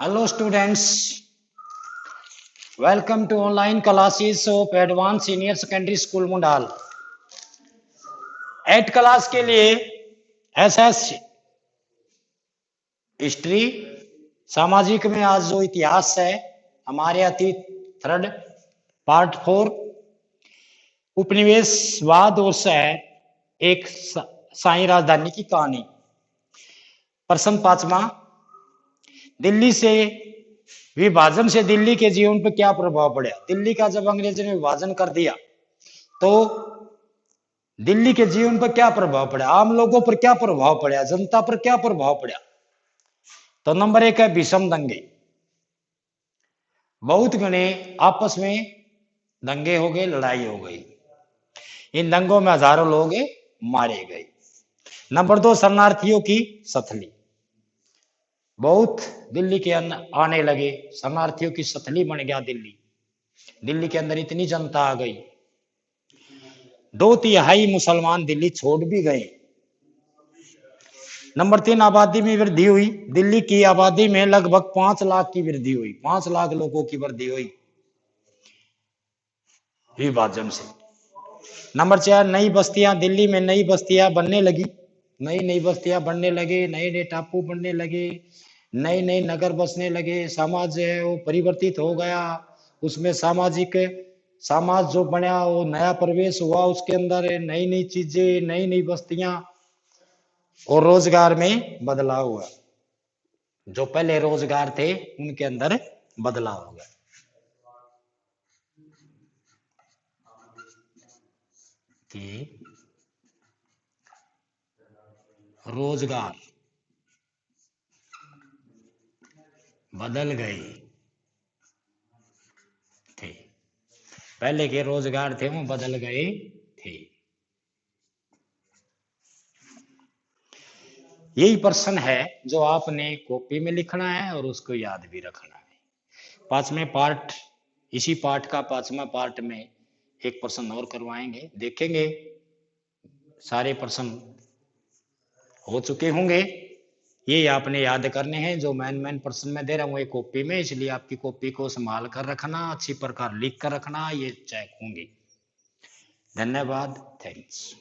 Hello students, welcome to online classes of Advanced Senior Secondary School मुंडाल। 8 class के लिए SS history सामाजिक में आज जो इतिहास है हमारे अतीत थर्ड पार्ट 4 उपनिवेशवाद और शहर एक साई राजधानी की कहानी। प्रश्न 5वां, दिल्ली से विभाजन से दिल्ली के जीवन पर क्या प्रभाव पड़ा। दिल्ली का जब अंग्रेजों ने विभाजन कर दिया तो दिल्ली के जीवन पर क्या प्रभाव पड़ा, आम लोगों पर क्या प्रभाव पड़ा, जनता पर क्या प्रभाव पड़ा। तो नंबर 1 है भीषम दंगे। बहुत घने आपस में दंगे हो गए, लड़ाई हो गई। इन दंगों में हजारों लोग मारे गए। नंबर 2 शरणार्थियों की सथली। बहुत दिल्ली के आने लगे, शरणार्थियों की सथली बन गया दिल्ली। दिल्ली के अंदर इतनी जनता आ गई, 2/3 मुसलमान दिल्ली छोड़ भी गए। नंबर 3 आबादी में वृद्धि हुई। दिल्ली की आबादी में लगभग 5 लाख की वृद्धि हुई, 5 लाख लोगों की वृद्धि हुई विभाजन से। नंबर 4 नई बस्तियां, दिल्ली में नई बस्तियां बनने लगी, नई बस्तियां बनने लगे, नए टापू बनने लगे, नए नगर बसने लगे। समाज जो है वो परिवर्तित हो गया, उसमें समाज जो बना वो नया प्रवेश हुआ, उसके अंदर नई चीजें, नई बस्तियां और रोजगार में बदलाव हुआ। जो पहले रोजगार थे उनके अंदर बदलाव हो गया। कि रोजगार बदल गए थे, पहले के रोजगार थे वो बदल गए थे। यही प्रश्न है जो आपने कॉपी में लिखना है और उसको याद भी रखना है। 5वें पार्ट, इसी पार्ट का 5वां पार्ट में एक प्रश्न और करवाएंगे, देखेंगे सारे प्रश्न हो चुके होंगे। ये आपने याद करने हैं। जो मैन प्रश्न में दे रहा हूँ ये कॉपी में, इसलिए आपकी कॉपी को संभाल कर रखना, अच्छी प्रकार लिख कर रखना, ये चेक होंगे। धन्यवाद, थैंक्स।